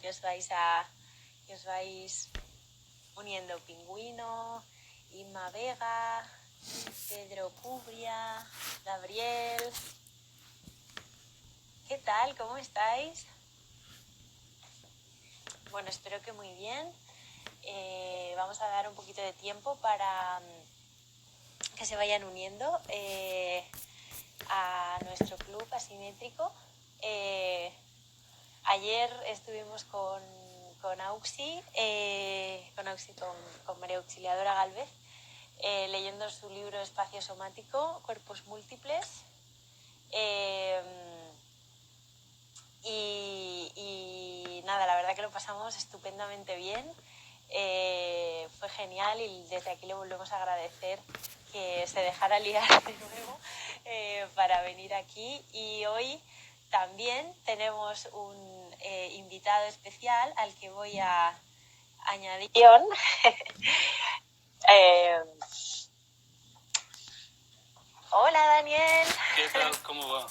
viendo que os vais uniendo. Pingüino, Inma Vega, Pedro Cubria, Gabriel. ¿Qué tal? ¿Cómo estáis? Bueno, espero que muy bien. Vamos a dar un poquito de tiempo para que se vayan uniendo a nuestro club asimétrico. Ayer estuvimos con Auxi, con María Auxiliadora Gálvez, leyendo su libro Espacio Somático, Cuerpos Múltiples. Y nada, la verdad que lo pasamos estupendamente bien. Fue genial y desde aquí le volvemos a agradecer que se dejara liar de nuevo para venir aquí. Y hoy también tenemos un invitado especial al que voy a añadir. Hola, Daniel. ¿Qué tal? ¿Cómo va?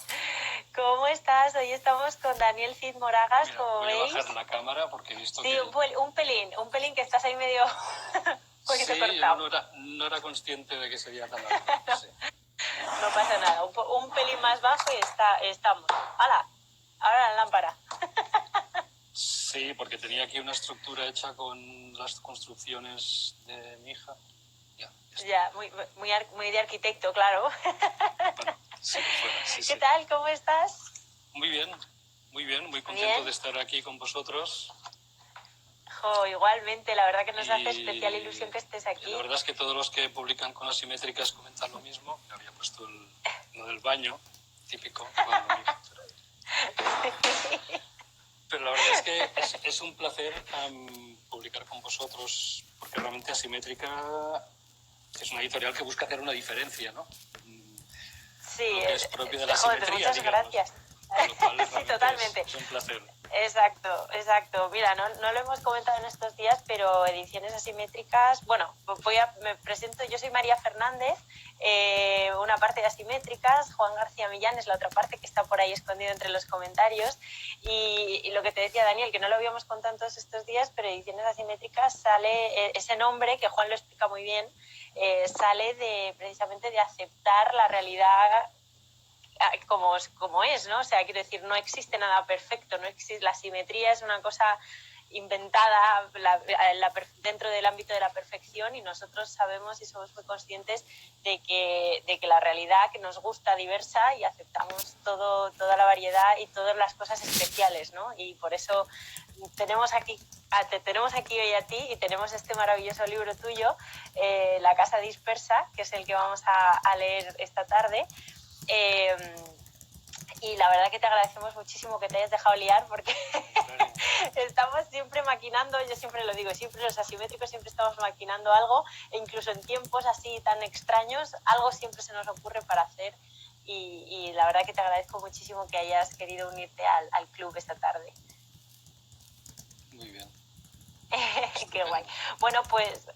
¿Cómo estás? Hoy estamos con Daniel Cid Moragas, Mira, como voy veis. a bajar la cámara porque he visto sí, que... un pelín que estás ahí medio un poquito sí, cortado. no era consciente de que sería tan alto. Sí. No pasa nada, un pelín más bajo y estamos. ¡Hala! Ahora la lámpara. Sí, porque tenía aquí una estructura hecha con las construcciones de mi hija. Ya, muy de arquitecto, claro. Bueno, sí, fuera, sí, ¿Qué tal? ¿Cómo estás? Muy bien, muy contento de estar aquí con vosotros. Igualmente, la verdad que nos hace especial ilusión que estés aquí. La verdad es que todos los que publican con asimétricas comentan lo mismo. Me había puesto lo del baño, típico. Bueno, pero la verdad es que es un placer publicar con vosotros, porque realmente Asimétrica es una editorial que busca hacer una diferencia, ¿no? Sí, lo que es propio de la simetría, muchas gracias. Con lo cual, sí, totalmente. Es un placer. Exacto. Mira, no lo hemos comentado en estos días, pero ediciones asimétricas, bueno, me presento, yo soy María Fernández, una parte de asimétricas, Juan García Millán es la otra parte que está por ahí escondido entre los comentarios, y lo que te decía Daniel, que no lo habíamos contado en todos estos días, pero ediciones asimétricas sale ese nombre, que Juan lo explica muy bien, sale precisamente de aceptar la realidad como es, ¿no? O sea, quiero decir, no existe nada perfecto, no existe, la simetría es una cosa inventada dentro del ámbito de la perfección, y nosotros sabemos y somos muy conscientes de que la realidad que nos gusta diversa, y aceptamos toda la variedad y todas las cosas especiales, ¿no? Y por eso te tenemos aquí hoy a ti, y tenemos este maravilloso libro tuyo, La Casa Dispersa, que es el que vamos a leer esta tarde. Y la verdad que te agradecemos muchísimo que te hayas dejado liar, porque estamos siempre maquinando, yo siempre lo digo, siempre los asimétricos siempre estamos maquinando algo, e incluso en tiempos así tan extraños, algo siempre se nos ocurre para hacer, y la verdad que te agradezco muchísimo que hayas querido unirte al club esta tarde. Muy bien. Qué guay. Bueno, pues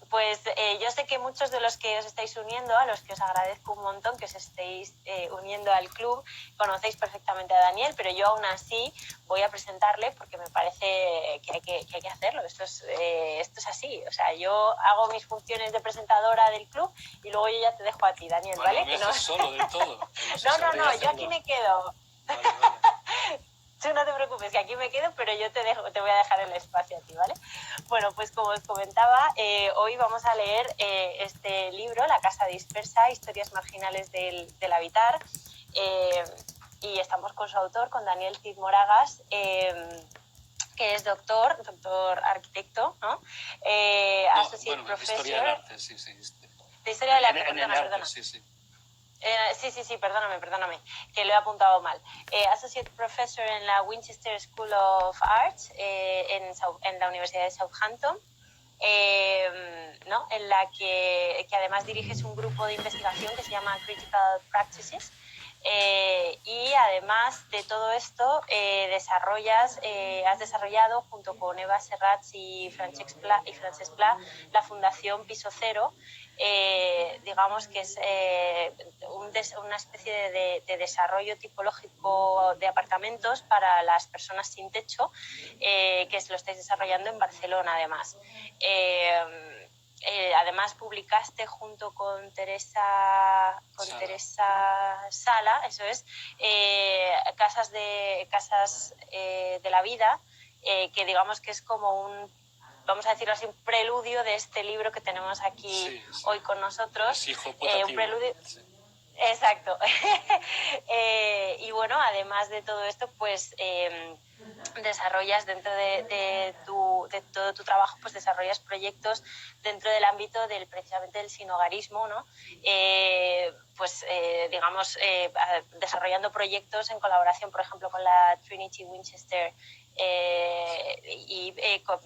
yo sé que muchos de los que os estáis uniendo, a los que os agradezco un montón que os estéis uniendo al club, conocéis perfectamente a Daniel, pero yo aún así voy a presentarle porque me parece que hay que hacerlo. Esto es así. O sea, yo hago mis funciones de presentadora del club y luego yo ya te dejo a ti, Daniel, bueno, ¿vale? No me haces solo del todo. No, yo aquí me quedo. Vale. Tú no te preocupes, que aquí me quedo, pero yo te voy a dejar el espacio a ti, ¿vale? Bueno, pues como os comentaba, hoy vamos a leer este libro, La Casa Dispersa, Historias Marginales del Habitar, y estamos con su autor, con Daniel Cid Moragas, que es doctor arquitecto, ¿no? Associate Professor... Historia del arte, sí. De Historia del Arte, perdona. Sí. Sí, perdóname, que lo he apuntado mal. Associate Professor en la Winchester School of Arts, en la Universidad de Southampton, ¿no? En la que además diriges un grupo de investigación que se llama Critical Practices, Y además de todo esto, has desarrollado junto con Eva Serrats y Francesc Pla la Fundación Piso Cero, digamos que es una especie de desarrollo tipológico de apartamentos para las personas sin techo, que lo estáis desarrollando en Barcelona además. Además publicaste junto con Teresa Sala, eso es, Casas de la Vida, que digamos que es como vamos a decirlo así, un preludio de este libro que tenemos aquí hoy con nosotros. Un preludio. Sí. Exacto. Y bueno, además de todo esto, pues desarrollas dentro de todo tu trabajo, pues desarrollas proyectos dentro del ámbito precisamente del sinhogarismo, ¿no? Digamos, desarrollando proyectos en colaboración, por ejemplo, con la Trinity Winchester,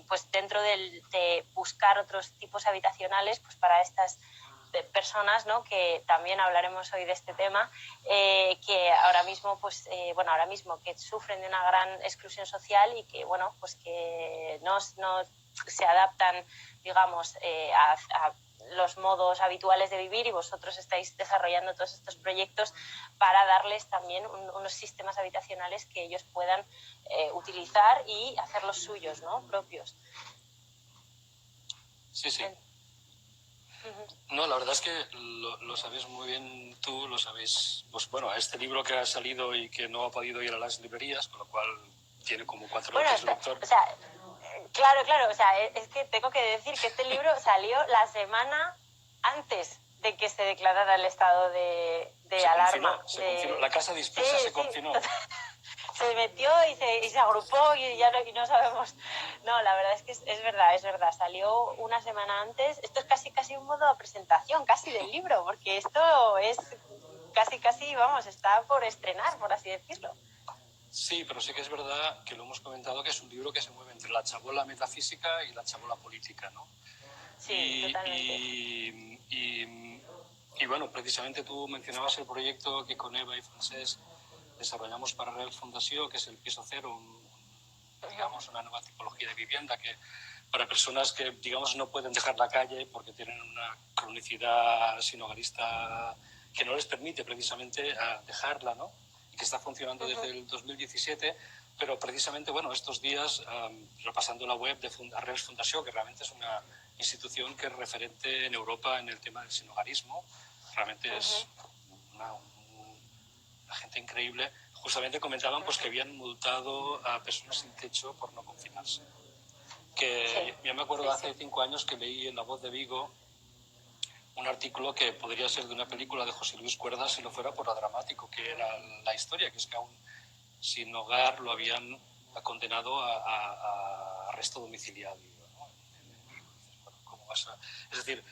pues dentro de buscar otros tipos habitacionales, pues para estas personas, ¿no? Que también hablaremos hoy de este tema, que ahora mismo que sufren de una gran exclusión social y que bueno, pues que no se adaptan, digamos, a los modos habituales de vivir, y vosotros estáis desarrollando todos estos proyectos para darles también unos sistemas habitacionales que ellos puedan utilizar y hacerlos suyos, ¿no? Propios. Sí. No, la verdad es que lo sabes muy bien tú, lo sabéis. Pues bueno, este libro que ha salido y que no ha podido ir a las librerías, con lo cual tiene como 4 veces el lector. O sea, claro, o sea, es que tengo que decir que este libro salió la semana antes de que se declarara el estado de alarma. Confinó. La casa dispersa se confinó. Se metió y se agrupó y ya no sabemos. No, la verdad es que es verdad. Salió una semana antes. Esto es casi un modo de presentación, casi del libro, porque esto es casi, vamos, está por estrenar, por así decirlo. Sí, pero sí que es verdad que lo hemos comentado, que es un libro que se mueve entre la chabola metafísica y la chabola política, ¿no? Sí, totalmente. Y bueno, precisamente tú mencionabas el proyecto que con Eva y Francesc desarrollamos para Real Fundació, que es el Piso Cero, digamos, una nueva tipología de vivienda que para personas que, digamos, no pueden dejar la calle porque tienen una cronicidad sinhogarista que no les permite precisamente dejarla, ¿no? Y que está funcionando desde el 2017, pero precisamente, bueno, estos días, repasando la web de Real Fundació, que realmente es una institución que es referente en Europa en el tema del sinhogarismo, realmente es una gente increíble. Justamente comentaban pues que habían multado a personas sin techo por no confinarse. Que yo me acuerdo hace 5 años que leí en La Voz de Vigo un artículo que podría ser de una película de José Luis Cuerdas si no fuera por lo dramático que era la historia, que es que a un sin hogar lo habían condenado a arresto domiciliario, ¿no? Bueno, ¿cómo vas a...? Es decir,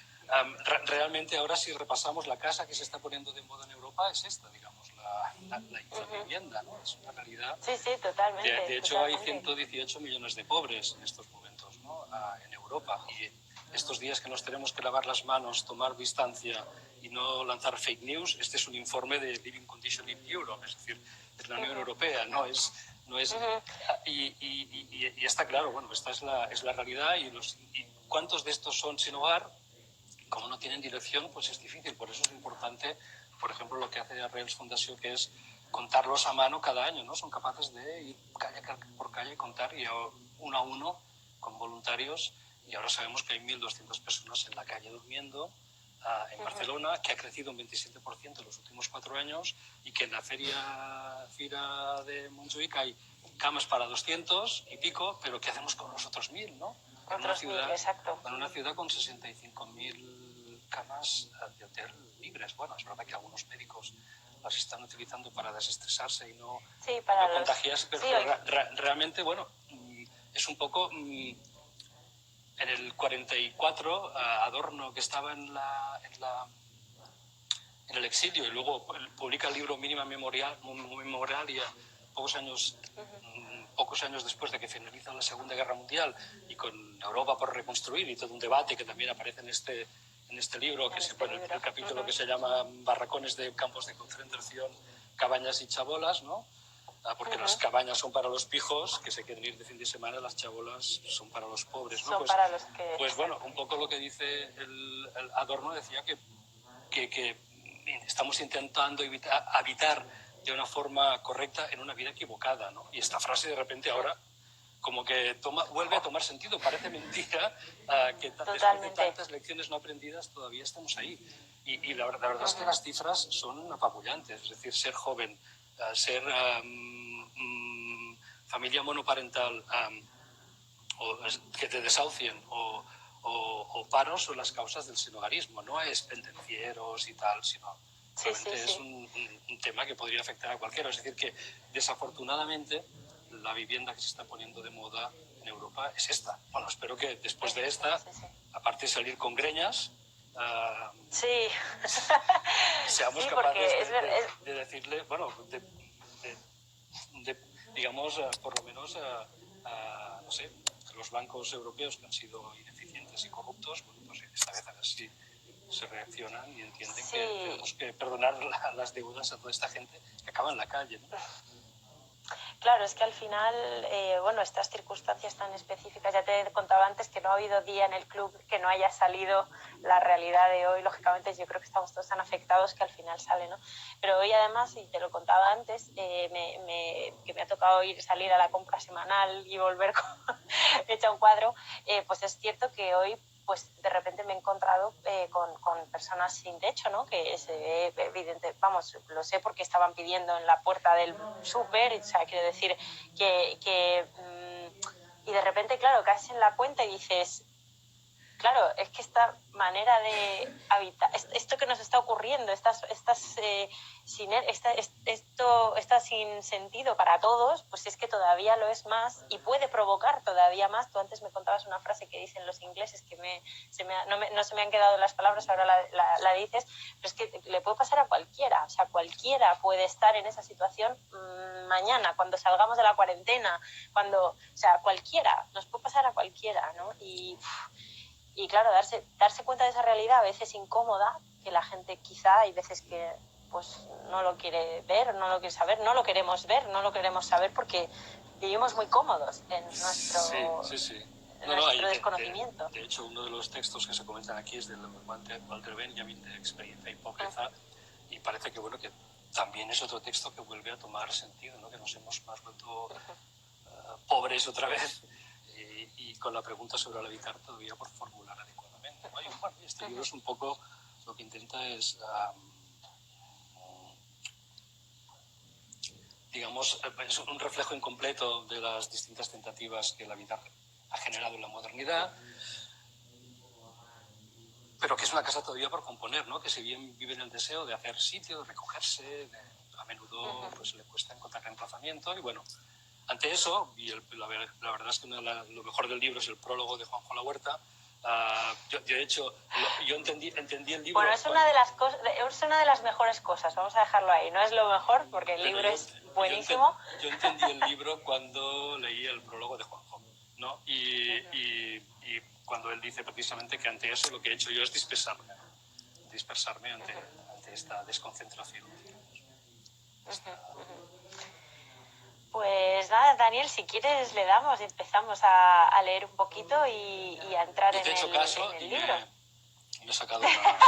realmente ahora si repasamos la casa que se está poniendo de moda en Europa es esta, digamos, la infravivienda, ¿no? Es una realidad. Sí, totalmente. De hecho, hay 118 millones de pobres en estos momentos, ¿no? En Europa. Y estos días que nos tenemos que lavar las manos, tomar distancia y no lanzar fake news, este es un informe de Living Condition in Europe, es decir, de la Unión Europea, no es y está claro, bueno, esta es la realidad y cuántos de estos son sin hogar, como no tienen dirección, pues es difícil. Por eso es importante, por ejemplo, lo que hace Reals Fundació, que es contarlos a mano cada año, ¿no? Son capaces de ir calle por calle, contar y uno a uno con voluntarios. Y ahora sabemos que hay 1.200 personas en la calle durmiendo en Barcelona, que ha crecido un 27% en los últimos 4 años, y que en la Fira de Montjuïc hay camas para 200 y pico, pero ¿qué hacemos con los otros 1.000, no? Exacto. En una ciudad con 65.000 camas de hotel libres. Bueno, es verdad que algunos médicos las están utilizando para desestresarse y no contagiarse, pero realmente, bueno, es un poco... En el 44, Adorno, que estaba en el exilio y luego publica el libro Mínima Memoralia pocos años después de que finaliza la Segunda Guerra Mundial, y con Europa por reconstruir y todo un debate que también aparece en este libro, que el capítulo que se llama Barracones de campos de concentración cabañas y chabolas, ¿no? Porque las cabañas son para los pijos que se quieren ir de fin de semana, las chabolas son para los pobres, ¿no? Son para los que... Pues bueno, un poco lo que dice el Adorno decía que estamos intentando habitar de una forma correcta en una vida equivocada, ¿no? Y esta frase de repente ahora como que vuelve a tomar sentido. Parece mentira que después de tantas lecciones no aprendidas todavía estamos ahí. Y la verdad es que las cifras son apabullantes. Es decir, ser joven, ser familia monoparental, o que te desahucien o paros son las causas del sinhogarismo. No es pendencieros y tal, sino realmente es un tema que podría afectar a cualquiera. Es decir, que desafortunadamente la vivienda que se está poniendo de moda en Europa es esta. Bueno, espero que después de esta, aparte de salir con greñas, seamos capaces de decirle, bueno, digamos, por lo menos, no sé, los bancos europeos que han sido ineficientes y corruptos, bueno, pues esta vez a ver si se reaccionan y entienden que tenemos que perdonar las deudas a toda esta gente que acaba en la calle, ¿no? Claro, es que al final, bueno, estas circunstancias tan específicas, ya te he contado antes que no ha habido día en el club que no haya salido la realidad de hoy. Lógicamente yo creo que estamos todos tan afectados que al final sale, ¿no? Pero hoy además, y te lo contaba antes, que me ha tocado salir a la compra semanal y volver hecha un cuadro, pues es cierto que hoy pues de repente me he encontrado con personas sin techo, ¿no? Que es evidente, vamos, lo sé porque estaban pidiendo en la puerta del súper, o sea, quiero decir y de repente, claro, caes en la cuenta y dices, claro, es que esta manera de habitar, esto que nos está ocurriendo, esta sin sentido para todos, pues es que todavía lo es más y puede provocar todavía más. Tú antes me contabas una frase que dicen los ingleses que no se me han quedado las palabras, ahora la dices, pero es que le puede pasar a cualquiera, o sea, cualquiera puede estar en esa situación mañana, cuando salgamos de la cuarentena, o sea, cualquiera, nos puede pasar a cualquiera, ¿no? Y claro, darse cuenta de esa realidad a veces incómoda, que la gente quizá hay veces que pues no lo quiere ver, no lo quiere saber, no lo queremos ver, no lo queremos saber porque vivimos muy cómodos en nuestro, nuestro desconocimiento. De hecho, uno de los textos que se comentan aquí es del Walter Benjamin, de Experiencia y Pobreza, y parece que, bueno, que también es otro texto que vuelve a tomar sentido, ¿no? Que nos hemos vuelto pobres otra vez. Y con la pregunta sobre el habitar todavía por formular adecuadamente, ¿no? Y bueno, este libro es un poco lo que intenta es, digamos, es un reflejo incompleto de las distintas tentativas que el habitar ha generado en la modernidad, pero que es una casa todavía por componer, ¿no? Que si bien vive en el deseo de hacer sitio, de recogerse, a menudo pues le cuesta encontrar emplazamiento y bueno. Ante eso, y la verdad es que lo mejor del libro es el prólogo de Juanjo Lahuerta. Yo de hecho, yo entendí el libro... Bueno, es una de las mejores cosas, vamos a dejarlo ahí. No es lo mejor, porque el libro es buenísimo. Yo entendí el libro cuando leí el prólogo de Juanjo, ¿no? Y cuando él dice precisamente que ante eso lo que he hecho yo es dispersarme ante esta desconcentración. Pues nada, Daniel, si quieres le damos y empezamos a leer un poquito y a entrar en el libro. Me he sacado una...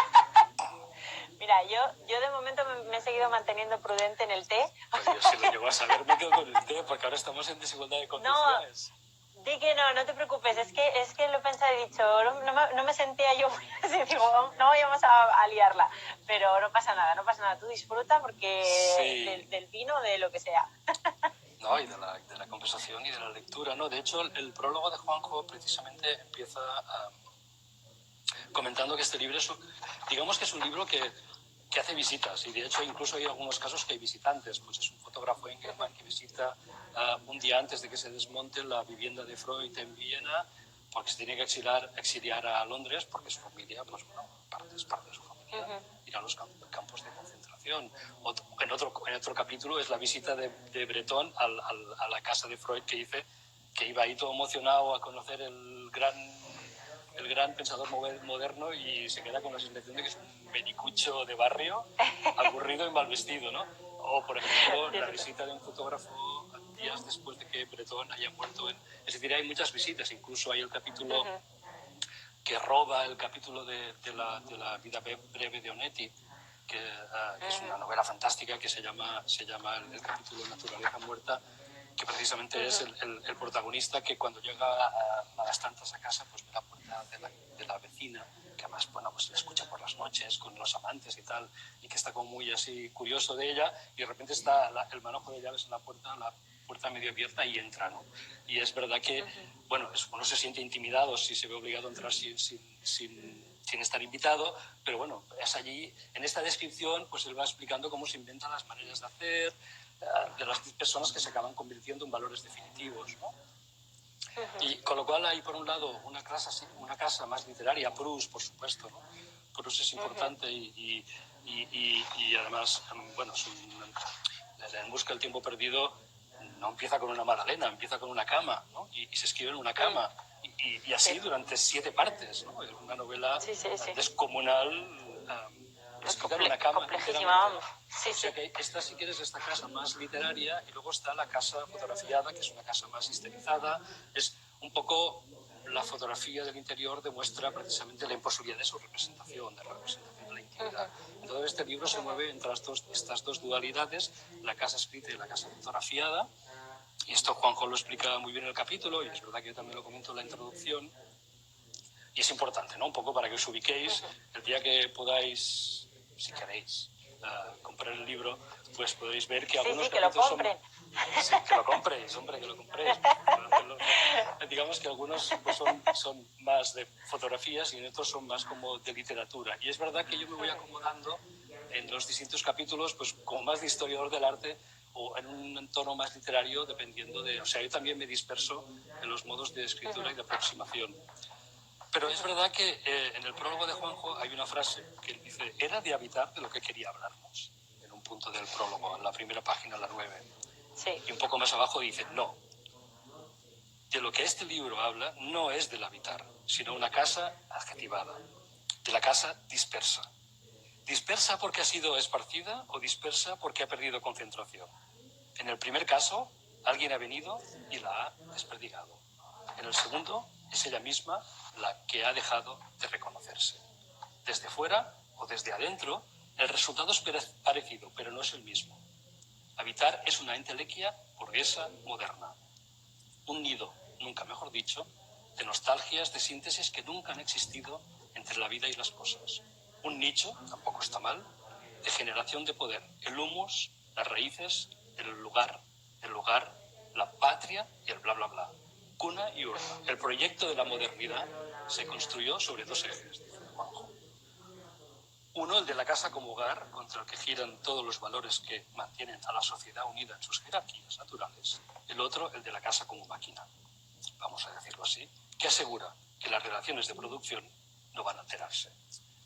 Mira, yo de momento me he seguido manteniendo prudente en el té. Pues yo si lo llego a saber me quedo con el té, porque ahora estamos en desigualdad de condiciones. Di que no te preocupes, es que lo he pensado y he dicho, no me sentía yo muy así, digo, no vayamos a liarla, pero no pasa nada, tú disfruta porque del vino, de lo que sea. No, y de la conversación y de la lectura, ¿no? De hecho, el prólogo de Juanjo precisamente empieza comentando que este libro digamos que es un libro que hace visitas, y de hecho incluso hay algunos casos que hay visitantes, pues es un fotógrafo Engelmann que visita un día antes de que se desmonte la vivienda de Freud en Viena, porque se tiene que exiliar a Londres, porque su familia, pues bueno, es parte de su familia, ir a los campos de concentración. En otro capítulo es la visita de Breton a la casa de Freud, que dice que iba ahí todo emocionado a conocer el gran pensador moderno y se queda con la sensación de que es un medicucho de barrio, aburrido y mal vestido, ¿no? O, por ejemplo, la visita de un fotógrafo días después de que Breton haya muerto. Es decir, hay muchas visitas, incluso hay el capítulo que roba el capítulo de la vida breve de Onetti, que es una novela fantástica que se llama el capítulo Naturaleza Muerta, que precisamente es el protagonista que cuando llega a las tantas a casa, pues ve la puerta de la vecina, que además, bueno, pues la escucha por las noches con los amantes y tal, y que está como muy así curioso de ella, y de repente está el manojo de llaves en la puerta medio abierta y entra, ¿no? Y es verdad que, bueno, uno se siente intimidado si se ve obligado a entrar sin estar invitado, pero bueno, es allí, en esta descripción, pues él va explicando cómo se inventan las maneras de hacer, de las personas que se acaban convirtiendo en valores definitivos, ¿no? Y con lo cual hay, por un lado, una casa más literaria, Proust, por supuesto, ¿no? Proust es importante y además, bueno, En busca del tiempo perdido no empieza con una magdalena, empieza con una cama, ¿no? Y se escribe en una cama. Y así durante 7 partes, ¿no? Es una novela descomunal, escrita en una cama. Complejísima, vamos. O sea que esta, si quieres, esta casa más literaria, y luego está la casa fotografiada, que es una casa más estilizada. Es un poco la fotografía del interior demuestra precisamente la imposibilidad de su representación, de la representación de la intimidad. Entonces este libro se mueve entre estas dos dualidades, la casa escrita y la casa fotografiada. Y esto Juanjo lo explica muy bien en el capítulo, y es verdad que yo también lo comento en la introducción. Y es importante, ¿no? Un poco para que os ubiquéis, el día que podáis, si queréis, comprar el libro, pues podéis ver que algunos que lo compren. Sí, que lo compréis, hombre, que lo compréis. Digamos que algunos pues, son más de fotografías y otros son más como de literatura. Y es verdad que yo me voy acomodando en los distintos capítulos, pues como más de historiador del arte o en un entorno más literario, dependiendo de... O sea, yo también me disperso en los modos de escritura y de aproximación. Pero es verdad que en el prólogo de Juanjo hay una frase que él dice: era de habitar de lo que quería hablarnos, en un punto del prólogo, en la primera página, la 9. Sí. Y un poco más abajo dice: no, de lo que este libro habla no es del habitar, sino una casa adjetivada, de la casa dispersa. ¿Dispersa porque ha sido esparcida o dispersa porque ha perdido concentración? En el primer caso, alguien ha venido y la ha desperdigado. En el segundo, es ella misma la que ha dejado de reconocerse. Desde fuera o desde adentro, el resultado es parecido, pero no es el mismo. Habitar es una entelequia burguesa moderna. Un nido, nunca mejor dicho, de nostalgias, de síntesis que nunca han existido entre la vida y las cosas. Un nicho, tampoco está mal, de generación de poder. El humus, las raíces, el lugar, la patria y el bla bla bla. Cuna y urna. El proyecto de la modernidad se construyó sobre 2 ejes, dice Juanjo. Uno, el de la casa como hogar, contra el que giran todos los valores que mantienen a la sociedad unida en sus jerarquías naturales. El otro, el de la casa como máquina, vamos a decirlo así, que asegura que las relaciones de producción no van a alterarse.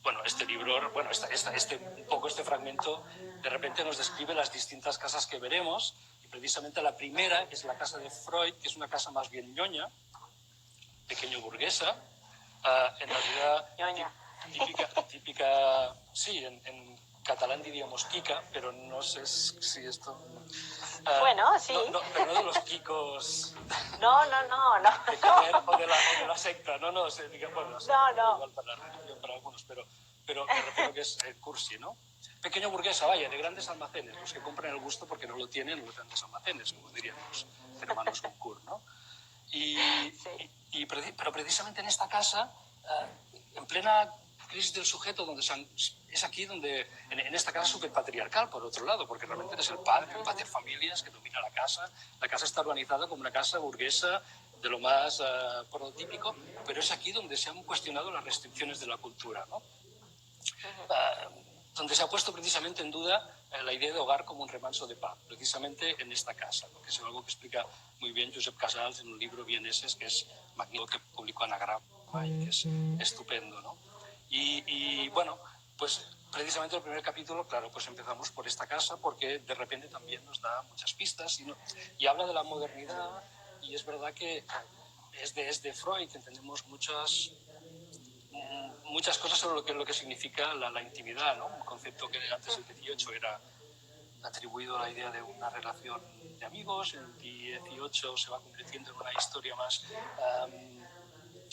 Bueno, este libro, bueno, un poco este fragmento, de repente nos describe las distintas casas que veremos, y precisamente la primera es la casa de Freud, que es una casa más bien ñoña, pequeño burguesa, en realidad típica, sí, en catalán diríamos quica, pero no sé si esto... bueno, sí. No, pero no de los quicos... No. De comer o de la secta, bueno, no. Igual para la religión, para algunos, pero me refiero que es cursi, ¿no? Pequeño burguesa, vaya, de grandes almacenes, los que compran el gusto porque no lo tienen en los grandes almacenes, como dirían los hermanos Goncourt, ¿no? Pero precisamente en esta casa, en plena crisis del sujeto, es aquí donde, en esta casa súper patriarcal, por otro lado, porque realmente eres el pater familias que domina la casa está organizada como una casa burguesa de lo más prototípico, pero es aquí donde se han cuestionado las restricciones de la cultura, ¿no? Donde se ha puesto precisamente en duda la idea de hogar como un remanso de paz, precisamente en esta casa, ¿no? Que es algo que explica muy bien Josep Casals en un libro vieneses que es magnífico, que publicó Anagrama y que es estupendo, ¿no? Y bueno, pues precisamente el primer capítulo, claro, pues empezamos por esta casa porque de repente también nos da muchas pistas y habla de la modernidad, y es verdad que es de Freud que entendemos muchas cosas sobre lo que significa la intimidad, ¿no? Un concepto que antes del 18 era atribuido a la idea de una relación de amigos. En el 18 se va convirtiendo en una historia más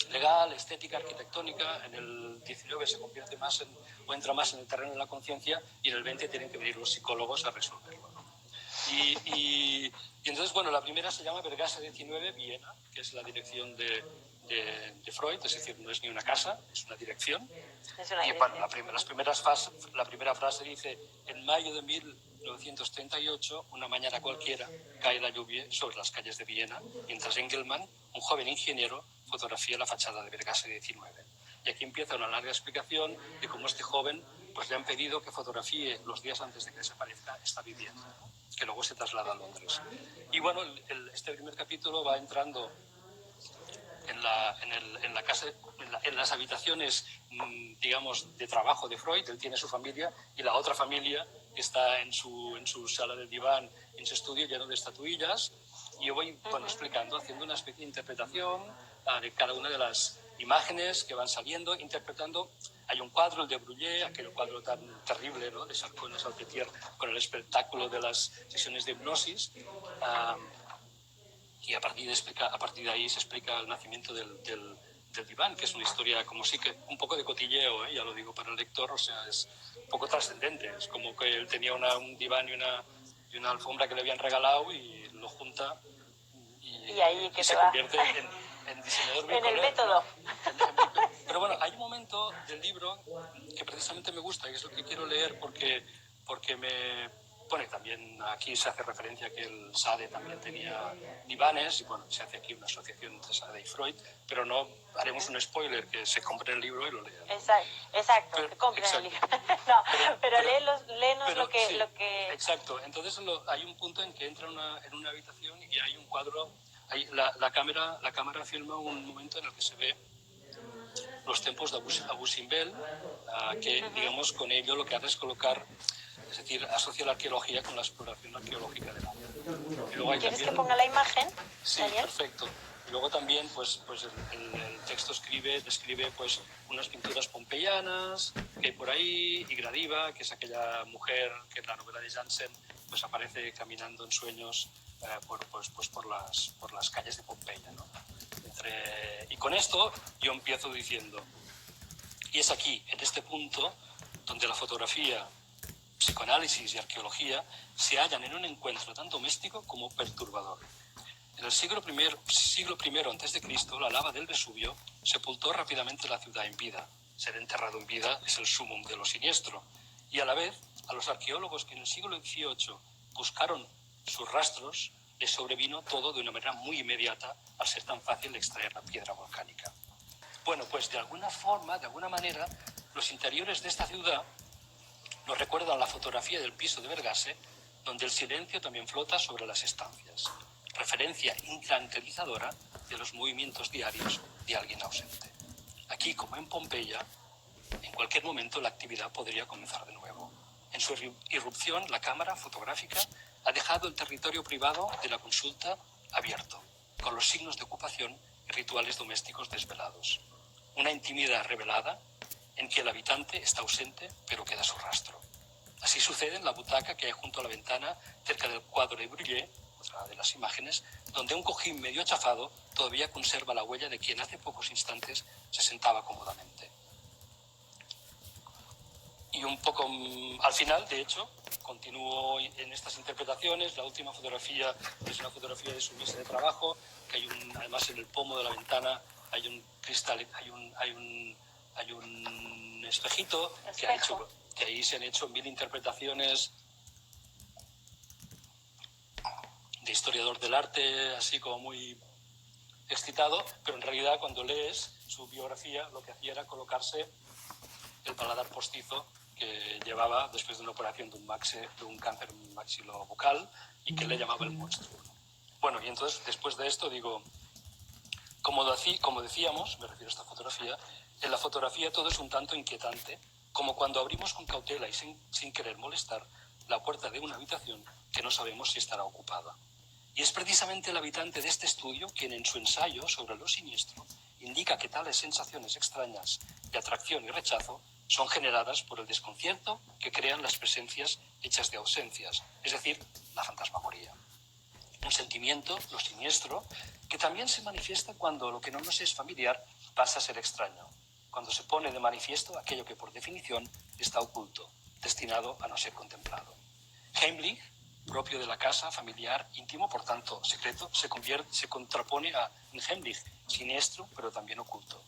legal, estética, arquitectónica. En el 19 se convierte más o entra más en el terreno de la conciencia, y en el 20 tienen que venir los psicólogos a resolverlo, ¿no? Y entonces, bueno, la primera se llama Vergase 19, Viena, que es la dirección de Freud, es decir, no es ni una casa, es una dirección. Y bueno, la primera frase dice: en mayo de 1938, una mañana cualquiera, cae la lluvia sobre las calles de Viena, mientras Engelmann, un joven ingeniero, fotografía la fachada de Vergase 19. Y aquí empieza una larga explicación de cómo este joven pues le han pedido que fotografíe los días antes de que desaparezca esta vivienda, ¿no?, que luego se traslada a Londres. Y bueno, este primer capítulo va entrando en la casa, en las habitaciones, digamos, de trabajo de Freud. Él tiene su familia, y la otra familia está en su sala del diván, en su estudio lleno de estatuillas. Y yo voy, bueno, explicando, haciendo una especie de interpretación de cada una de las imágenes que van saliendo, interpretando. Hay un cuadro, el de Brulé, aquel cuadro tan terrible, ¿no?, de Charcot en Salpêtrière, con el espectáculo de las sesiones de hipnosis. Y a partir de ahí se explica el nacimiento del diván, que es una historia como sí que un poco de cotilleo, ya lo digo para el lector, o sea, es un poco trascendente. Es como que él tenía un diván y una alfombra que le habían regalado, y lo junta y ahí que se convierte en diseñador bricolero, en el método. ¿no? Pero bueno, hay un momento del libro que precisamente me gusta, y es lo que quiero leer porque me pone también, aquí se hace referencia a que el Sade también tenía divanes, y bueno, se hace aquí una asociación entre Sade y Freud, pero no haremos un spoiler, que se compre el libro y lo lean. Exacto, que compren el libro. No, pero léenos lo que, sí, lo que... Exacto, entonces hay un punto en que entra en una habitación y hay un cuadro, la cámara filma un momento en el que se ve los templos de Abu Simbel, que digamos con ello lo que hace es colocar, es decir, asocia la arqueología con la exploración arqueológica del área. ¿Quieres que ponga la imagen, Sí, Daniel? perfecto. Y luego también pues el texto describe pues unas pinturas pompeyanas que hay por ahí, y Gradiva, que es aquella mujer que en la novela de Jansen pues aparece caminando en sueños por las calles de Pompeya, ¿no? Y con esto yo empiezo diciendo, y es aquí, en este punto, donde la fotografía, psicoanálisis y arqueología se hallan en un encuentro tan doméstico como perturbador. En el siglo I a.C., la lava del Vesubio sepultó rápidamente la ciudad en vida. Ser enterrado en vida es el sumum de lo siniestro. Y a la vez, a los arqueólogos que en el siglo XVIII buscaron sus rastros, les sobrevino todo de una manera muy inmediata, al ser tan fácil extraer la piedra volcánica. Bueno, pues de alguna manera, los interiores de esta ciudad nos recuerdan la fotografía del piso de Vergase, donde el silencio también flota sobre las estancias. Referencia intranquilizadora de los movimientos diarios de alguien ausente. Aquí, como en Pompeya, en cualquier momento la actividad podría comenzar de nuevo. En su irrupción, la cámara fotográfica ha dejado el territorio privado de la consulta abierto, con los signos de ocupación y rituales domésticos desvelados. Una intimidad revelada en que el habitante está ausente, pero queda su rastro. Así sucede en la butaca que hay junto a la ventana, cerca del cuadro de Brulé, otra de las imágenes, donde un cojín medio achafado todavía conserva la huella de quien hace pocos instantes se sentaba cómodamente. Y un poco al final, de hecho, continúo en estas interpretaciones. La última fotografía es una fotografía de su mesa de trabajo, que además en el pomo de la ventana hay un cristal, hay un espejito que ahí se han hecho 1000 interpretaciones de historiador del arte, así como muy excitado, pero en realidad cuando lees su biografía lo que hacía era colocarse el paladar postizo que llevaba después de una operación de un cáncer maxilobucal, y que le llamaba el monstruo. Bueno, y entonces después de esto digo, como decíamos, me refiero a esta fotografía, en la fotografía todo es un tanto inquietante, como cuando abrimos con cautela y sin querer molestar la puerta de una habitación que no sabemos si estará ocupada. Y es precisamente el habitante de este estudio quien en su ensayo sobre lo siniestro indica que tales sensaciones extrañas de atracción y rechazo son generadas por el desconcierto que crean las presencias hechas de ausencias, es decir, la fantasmagoría. Un sentimiento, lo siniestro, que también se manifiesta cuando lo que no nos es familiar pasa a ser extraño, cuando se pone de manifiesto aquello que por definición está oculto, destinado a no ser contemplado. Heimlich, propio de la casa, familiar, íntimo, por tanto secreto, se contrapone a Unheimlich, siniestro pero también oculto.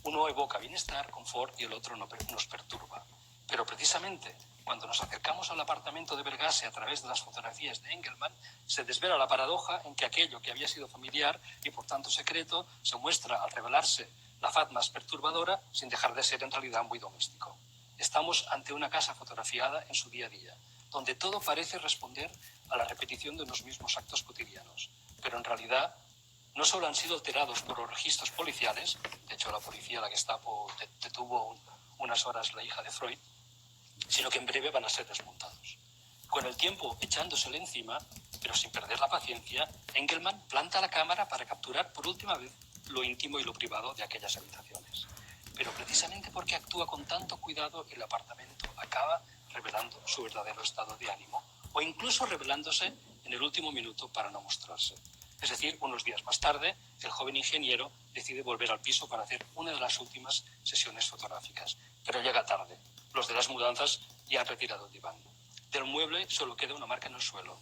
Uno evoca bienestar, confort y el otro nos perturba. Pero precisamente cuando nos acercamos al apartamento de Bergasse a través de las fotografías de Engelmann, se desvela la paradoja en que aquello que había sido familiar y por tanto secreto se muestra al revelarse la faz más perturbadora sin dejar de ser en realidad muy doméstico. Estamos ante una casa fotografiada en su día a día, donde todo parece responder a la repetición de unos mismos actos cotidianos, pero en realidad no solo han sido alterados por los registros policiales, de hecho la policía, la Gestapo, detuvo unas horas la hija de Freud, sino que en breve van a ser desmontados. Con el tiempo echándosele encima, pero sin perder la paciencia, Engelmann planta la cámara para capturar por última vez lo íntimo y lo privado de aquellas habitaciones. Pero precisamente porque actúa con tanto cuidado, el apartamento acaba revelando su verdadero estado de ánimo, o incluso revelándose en el último minuto para no mostrarse. Es decir, unos días más tarde, el joven ingeniero decide volver al piso para hacer una de las últimas sesiones fotográficas, pero llega tarde. Los de las mudanzas ya han retirado el diván. Del mueble solo queda una marca en el suelo.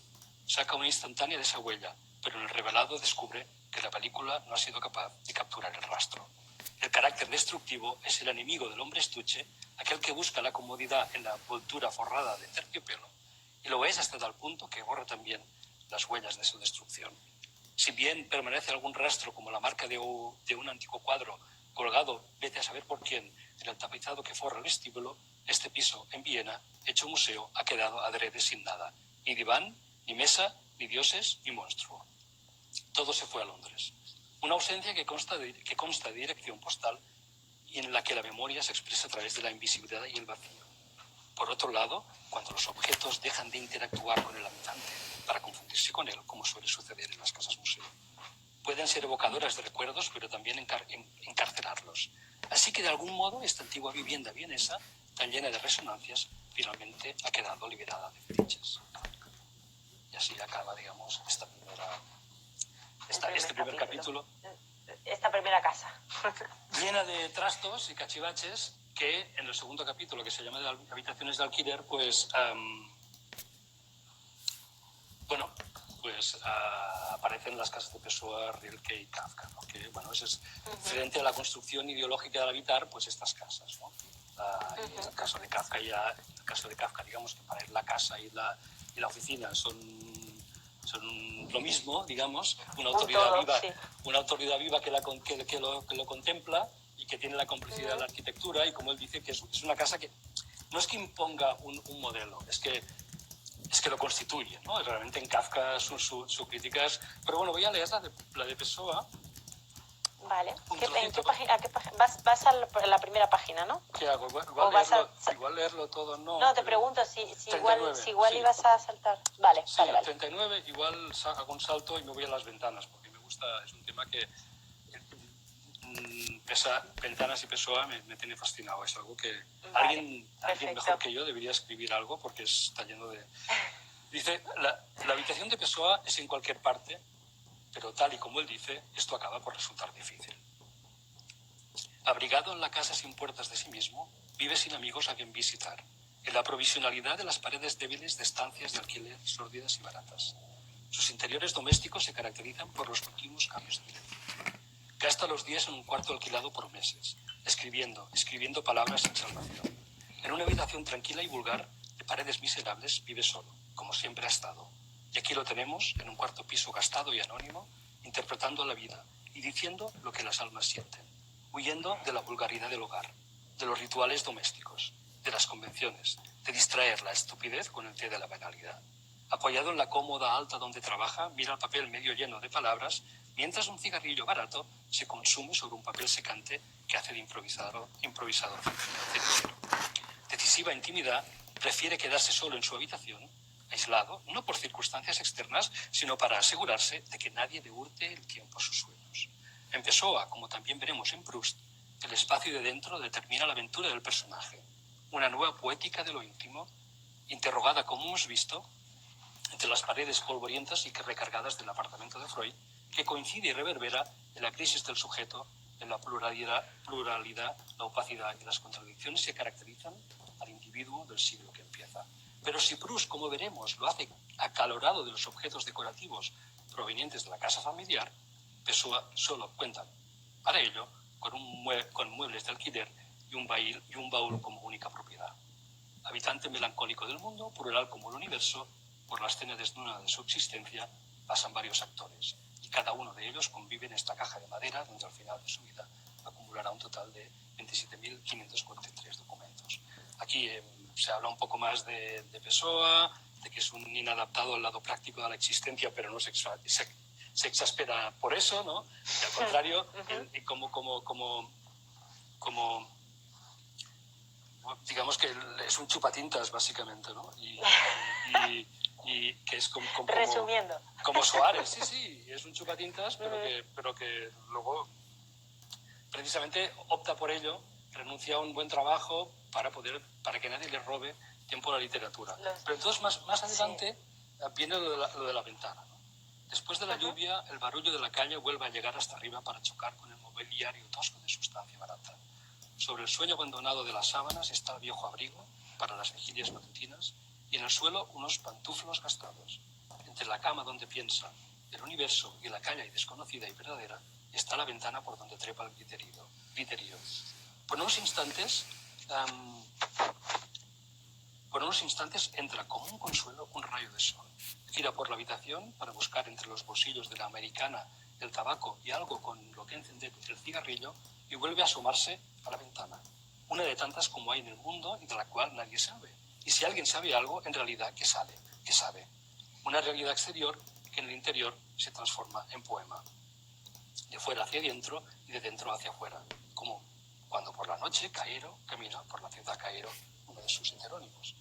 Saca una instantánea de esa huella, pero en el revelado descubre que la película no ha sido capaz de capturar el rastro. El carácter destructivo es el enemigo del hombre estuche, aquel que busca la comodidad en la envoltura forrada de terciopelo, y lo es hasta tal punto que borra también las huellas de su destrucción. Si bien permanece algún rastro, como la marca de un antiguo cuadro colgado, vete a saber por quién, en el tapizado que forra el vestíbulo, este piso en Viena, hecho museo, ha quedado adrede sin nada. Ni diván, ni mesa, ni dioses, ni monstruo. Todo se fue a Londres. Una ausencia que consta de dirección postal y en la que la memoria se expresa a través de la invisibilidad y el vacío. Por otro lado, cuando los objetos dejan de interactuar con el habitante para confundirse con él, como suele suceder en las casas museo, pueden ser evocadoras de recuerdos, pero también encarcelarlos. Así que, de algún modo, esta antigua vivienda vienesa, tan llena de resonancias, finalmente ha quedado liberada de fetiches. Y así acaba, digamos, este primer capítulo. Esta primera casa. Llena de trastos y cachivaches que en el segundo capítulo, que se llama de habitaciones de alquiler, pues aparecen las casas de Pessoa, Rilke y Kafka, ¿no? Que, bueno, eso es frente a la construcción ideológica del habitar, pues estas casas, ¿no? Y en el caso de Kafka, digamos que para él la casa y la oficina son lo mismo, digamos, una autoridad viva que lo contempla y que tiene la complicidad de la arquitectura, y como él dice, que es una casa que no es que imponga un modelo, es que lo constituye, ¿no? Realmente en Kafka su crítica es... Pero bueno, voy a leer la de Pessoa. Vale. ¿En qué página? Vas a la primera página, ¿no? ¿Qué hago? Igual leerlo todo, no. No, te pregunto si igual ibas a saltar. Vale, sí, vale. 39, igual hago un salto y me voy a las ventanas, porque me gusta, es un tema que Ventanas y Pessoa me tiene fascinado. Es algo que alguien mejor que yo debería escribir algo, porque está lleno de... Dice, la habitación de Pessoa es en cualquier parte, pero tal y como él dice, esto acaba por resultar difícil. Abrigado en la casa sin puertas de sí mismo, vive sin amigos a quien visitar, en la provisionalidad de las paredes débiles de estancias de alquiler sórdidas y baratas. Sus interiores domésticos se caracterizan por los continuos cambios de dirección. Gasta los días en un cuarto alquilado por meses, escribiendo palabras sin salvación. En una habitación tranquila y vulgar, de paredes miserables, vive solo, como siempre ha estado. Y aquí lo tenemos, en un cuarto piso gastado y anónimo, interpretando la vida y diciendo lo que las almas sienten, huyendo de la vulgaridad del hogar, de los rituales domésticos, de las convenciones, de distraer la estupidez con el té de la banalidad. Apoyado en la cómoda alta donde trabaja, mira el papel medio lleno de palabras, mientras un cigarrillo barato se consume sobre un papel secante que hace de improvisador cenicero. Decisiva intimidad, prefiere quedarse solo en su habitación, aislado, no por circunstancias externas, sino para asegurarse de que nadie le hurte el tiempo a sus sueños. En Pessoa, como también veremos en Proust, El espacio de dentro determina la aventura del personaje, una nueva poética de lo íntimo, interrogada, como hemos visto, entre las paredes polvorientas y recargadas del apartamento de Freud, que coincide y reverbera en la crisis del sujeto, en la pluralidad, la opacidad y las contradicciones que caracterizan al individuo del siglo que empieza. Pero si Proust, como veremos, lo hace acalorado de los objetos decorativos provenientes de la casa familiar, Pessoa solo cuenta para ello con muebles de alquiler y un baúl como única propiedad. Habitante melancólico del mundo, plural como el universo, por la escena desnuda de su existencia pasan varios actores, y cada uno de ellos convive en esta caja de madera donde al final de su vida acumulará un total de 27.543 documentos. Aquí se habla un poco más de Pessoa, de que es un inadaptado al lado práctico de la existencia, pero no se exaspera por eso, ¿no? Y al contrario, digamos que es un chupatintas, básicamente, ¿no? Y que es Resumiendo. Como Soares, sí, es un chupatintas, pero que luego precisamente opta por ello, renuncia a un buen trabajo para que nadie le robe tiempo a la literatura. Pero entonces más adelante viene lo de la ventana, ¿no? Después de la lluvia, el barullo de la calle vuelve a llegar hasta arriba para chocar con el mobiliario tosco de sustancia barata. Sobre el sueño abandonado de las sábanas está el viejo abrigo para las vigilias matutinas y en el suelo unos pantuflos gastados. Entre la cama donde piensa el universo y la calle desconocida y verdadera está la ventana por donde trepa el griterío. Por unos instantes entra como un consuelo un rayo de sol. Gira por la habitación para buscar entre los bolsillos de la americana el tabaco y algo con lo que encender el cigarrillo y vuelve a asomarse a la ventana. Una de tantas como hay en el mundo y de la cual nadie sabe. Y si alguien sabe algo, en realidad, ¿qué sabe? Una realidad exterior que en el interior se transforma en poema. De fuera hacia adentro y de dentro hacia afuera. Como cuando por la noche Cairo camina por la ciudad Cairo, uno de sus heterónimos.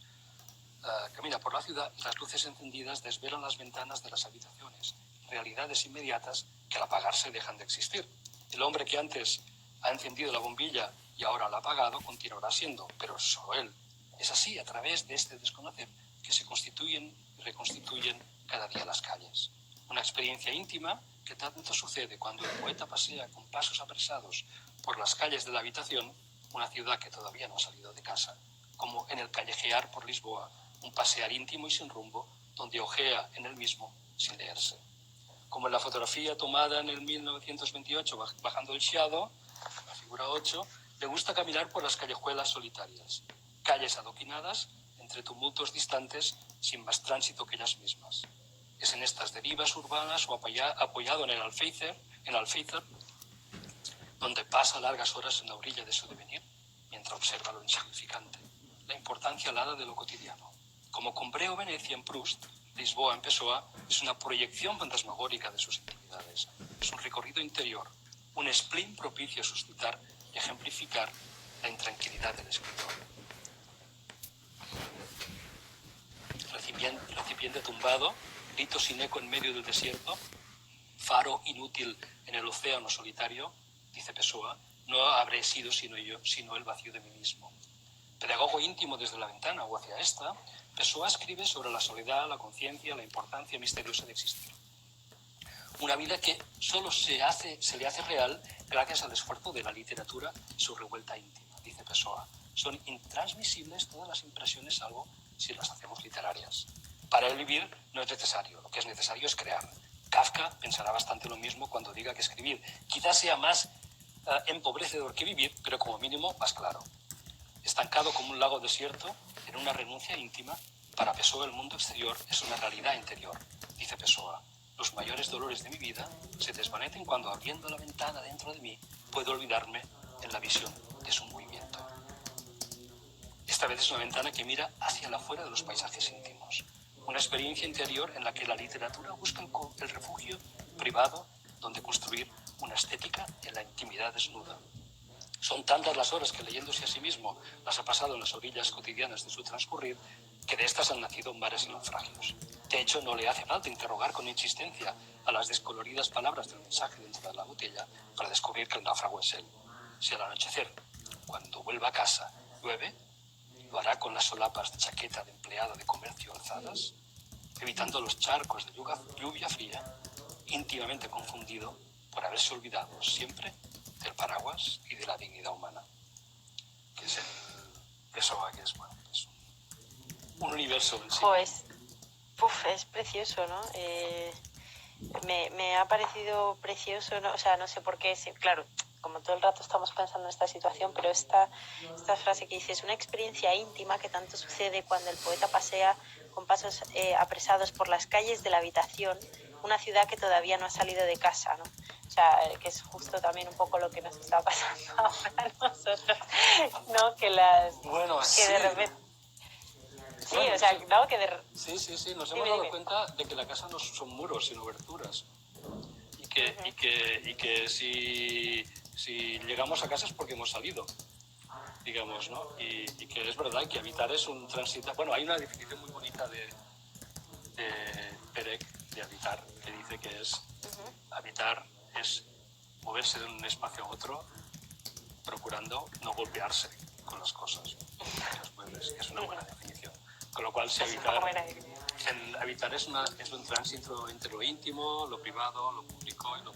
Camina por la ciudad y las luces encendidas desvelan las ventanas de las habitaciones, realidades inmediatas que al apagarse dejan de existir. El hombre que antes ha encendido la bombilla y ahora la ha apagado continuará siendo, pero solo él. Es así, a través de este desconocer, que se constituyen y reconstituyen cada día las calles. Una experiencia íntima que tanto sucede cuando el poeta pasea con pasos apresados por las calles de la habitación, una ciudad que todavía no ha salido de casa, como en el callejear por Lisboa, un pasear íntimo y sin rumbo, donde ojea en el mismo sin leerse. Como en la fotografía tomada en el 1928 bajando el Chiado, la figura 8, le gusta caminar por las callejuelas solitarias, calles adoquinadas entre tumultos distantes sin más tránsito que ellas mismas. Es en estas derivas urbanas o apoyado en el alféizar, donde pasa largas horas en la orilla de su devenir, mientras observa lo insignificante, la importancia alada de lo cotidiano. Como Combray o Venecia en Proust, Lisboa en Pessoa es una proyección fantasmagórica de sus intimidades. Es un recorrido interior, un spleen propicio a suscitar y ejemplificar la intranquilidad del escritor. Recipiente tumbado, grito sin eco en medio del desierto, faro inútil en el océano solitario, dice Pessoa, no habré sido sino el vacío de mí mismo. Pedagogo íntimo desde la ventana o hacia esta, Pessoa escribe sobre la soledad, la conciencia, la importancia misteriosa de existir. Una vida que solo se le hace real gracias al esfuerzo de la literatura y su revuelta íntima, dice Pessoa. Son intransmisibles todas las impresiones, salvo si las hacemos literarias. Para él vivir no es necesario, lo que es necesario es crear. Kafka pensará bastante lo mismo cuando diga que escribir quizás sea más empobrecedor que vivir, pero como mínimo más claro. Estancado como un lago desierto, en una renuncia íntima, para Pessoa el mundo exterior es una realidad interior, dice Pessoa. Los mayores dolores de mi vida se desvanecen cuando, abriendo la ventana dentro de mí, puedo olvidarme en la visión de su movimiento. Esta vez es una ventana que mira hacia la afuera de los paisajes íntimos. Una experiencia interior en la que la literatura busca el refugio privado donde construir una estética en la intimidad desnuda. Son tantas las horas que, leyéndose a sí mismo, las ha pasado en las orillas cotidianas de su transcurrir, que de estas han nacido mares y naufragios. De hecho, no le hace falta interrogar con insistencia a las descoloridas palabras del mensaje dentro de la botella para descubrir que el náufrago es él. Si al anochecer, cuando vuelva a casa, llueve, lo hará con las solapas de chaqueta de empleado de comercio alzadas, evitando los charcos de lluvia fría, íntimamente confundido por haberse olvidado siempre del paraguas y de la dignidad humana. Que es eso que es, bueno, es un universo en sí. Es precioso, ¿no? Me ha parecido precioso, ¿no? O sea, no sé por qué, claro, como todo el rato estamos pensando en esta situación, pero esta frase que dice, es una experiencia íntima que tanto sucede cuando el poeta pasea con pasos apresados por las calles de la habitación, una ciudad que todavía no ha salido de casa, ¿no? O sea, que es justo también un poco lo que nos está pasando ahora a nosotros, ¿no? Que Bueno, que sí. de repente... Sí, bueno, o sea, sí. ¿no? Que Sí, nos hemos dado cuenta de que la casa no son muros, sino aberturas. Y que si llegamos a casa es porque hemos salido, digamos, ¿no? Y que es verdad que habitar es un tránsito. Bueno, hay una definición muy bonita de Perec de habitar, que dice que es habitar es moverse de un espacio a otro procurando no golpearse con las cosas, los muebles, que es una buena definición. Con lo cual, habitar es un tránsito entre lo íntimo, lo privado, lo público y lo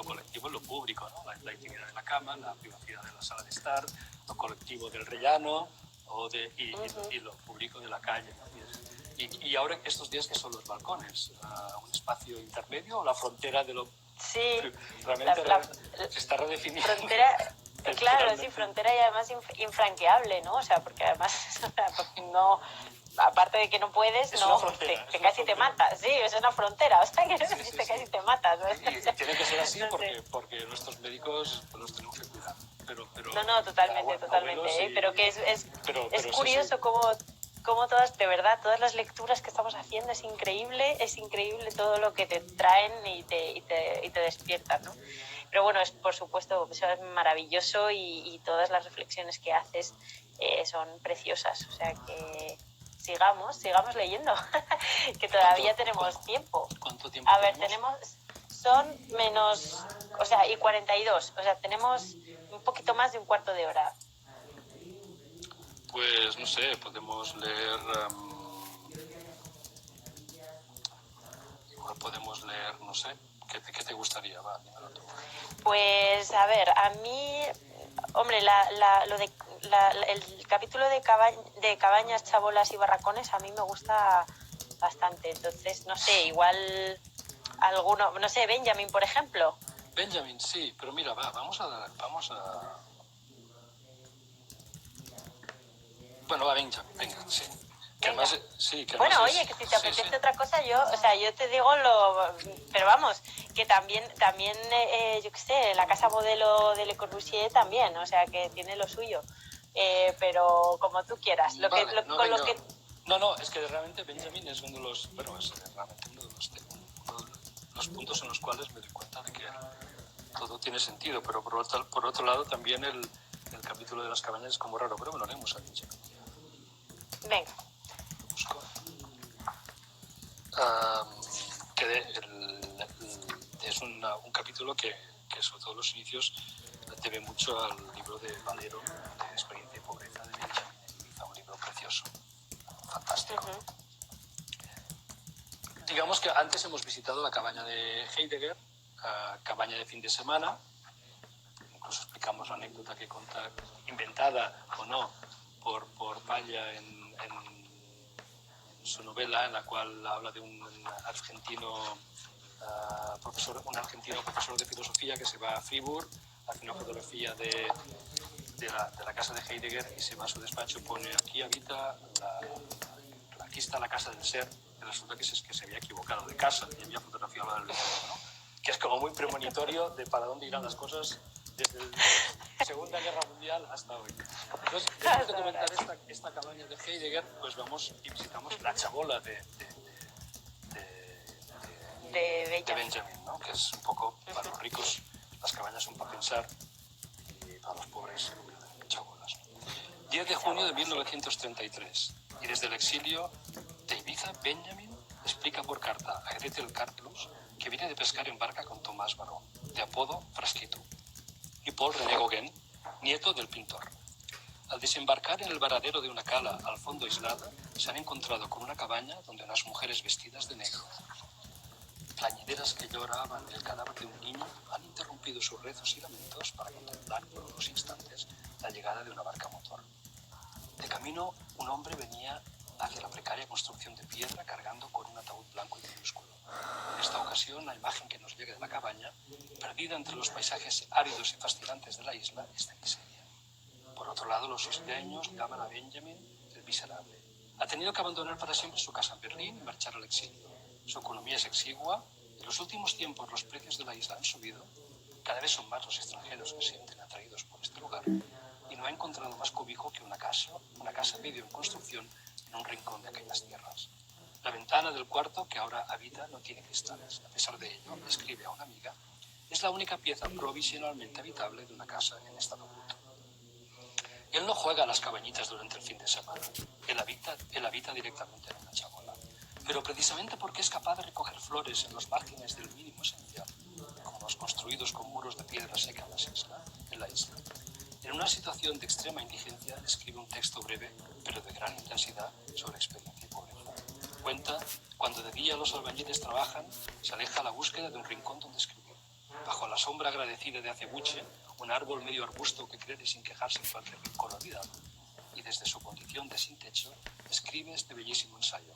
colectivo y lo público, ¿no? La intimidad de la cama, la privacidad de la sala de estar, lo colectivo del rellano y lo público de la calle, ¿no? Y ahora estos días que son los balcones, un espacio intermedio o la frontera de lo... Sí, realmente se está redefiniendo. Frontera, claro, sí, frontera y además infranqueable, ¿no? O sea, porque además no, aparte de que no puedes, es no, frontera, te casi te matas, sí, es una frontera, o sea, que sí. casi te matas, ¿no? Y tiene que ser así porque nuestros médicos los tenemos que cuidar. Pero no, totalmente, pero que es curioso cómo todas, de verdad, todas las lecturas que estamos haciendo es increíble todo lo que te traen y te despiertan, ¿no? Pero bueno, por supuesto, eso es maravilloso y todas las reflexiones que haces son preciosas, o sea que sigamos leyendo, que todavía tenemos tiempo. ¿Cuánto tiempo A ver, son menos, o sea, y 42, o sea, tenemos un poquito más de un cuarto de hora. Pues no sé, podemos leer... igual podemos leer, no sé, ¿qué te gustaría? Va, dímelo tú. Pues a ver, a mí, hombre, el capítulo de cabañas, chabolas y barracones a mí me gusta bastante. Entonces, no sé, igual alguno, no sé, Benjamin, por ejemplo. Benjamin, sí, pero mira, vamos a... Bueno, va, Benjamin, venga, sí. Que además, sí, que bueno, además oye, que si te apetece otra cosa, yo te digo pero vamos, que también yo qué sé, la casa modelo de Le Corbusier también, o sea, que tiene lo suyo, pero como tú quieras, No, es que realmente Benjamin es uno de los, bueno, es realmente uno de los puntos en los cuales me doy cuenta de que todo tiene sentido, pero por otro lado también el capítulo de las cabañas es como raro, pero bueno, leemos a Benjamin. Venga. Es un capítulo que sobre todo los inicios debe mucho al libro de Valero de Experiencia y Pobreza de Benjamin en Ibiza, un libro precioso, fantástico. Digamos que antes hemos visitado la cabaña de Heidegger, cabaña de fin de semana, incluso explicamos la anécdota que cuenta, inventada o no por Palla en su novela, en la cual habla de un argentino profesor de filosofía que se va a Fribourg, hace una fotografía de la casa de Heidegger y se va a su despacho, pone aquí habita, aquí está la casa del ser, y resulta que se había equivocado de casa y había fotografiado la del vecino, ¿no? Que es como muy premonitorio de para dónde irán las cosas desde la Segunda Guerra Mundial hasta hoy. Entonces, después de comentar esta cabaña de Heidegger, pues vamos y visitamos la chabola de Benjamin, ¿no? Que es un poco, para los ricos, las cabañas son para pensar y para los pobres, chabolas. 10 de junio de 1933, y desde el exilio de Ibiza, Benjamin explica por carta a Gretel Karplus que viene de pescar en barca con Tomás Baró, de apodo Frasquito. y Paul René Gauguin, nieto del pintor. Al desembarcar en el varadero de una cala al fondo aislada, se han encontrado con una cabaña donde unas mujeres vestidas de negro, plañideras que lloraban el cadáver de un niño, han interrumpido sus rezos y lamentos para contemplar por unos instantes la llegada de una barca a motor. De camino, un hombre venía hacia la precaria construcción de piedra cargando con un ataúd blanco y minúsculo. En esta ocasión, la imagen que nos llega de la cabaña, perdida entre los paisajes áridos y fascinantes de la isla, es de miseria. Por otro lado, los isleños llaman a Benjamin el miserable. Ha tenido que abandonar para siempre su casa en Berlín y marchar al exilio. Su economía es exigua. En los últimos tiempos los precios de la isla han subido. Cada vez son más los extranjeros que se sienten atraídos por este lugar. Y no ha encontrado más cobijo que una casa medio en construcción en un rincón de aquellas tierras. La ventana del cuarto que ahora habita no tiene cristales. A pesar de ello, escribe a una amiga, es la única pieza provisionalmente habitable de una casa en estado bruto. Él no juega a las cabañitas durante el fin de semana. Él habita directamente en una chabola. Pero precisamente porque es capaz de recoger flores en los márgenes del mínimo esencial, como los construidos con muros de piedra seca en la isla. En una situación de extrema indigencia, escribe un texto breve, pero de gran intensidad, sobre experiencia y pobreza. Cuenta, cuando de día los albañiles trabajan, se aleja a la búsqueda de un rincón donde escribir. Bajo la sombra agradecida de acebuche, un árbol medio arbusto que crece sin quejarse en cualquier rincón olvidado. Y desde su condición de sin techo, escribe este bellísimo ensayo.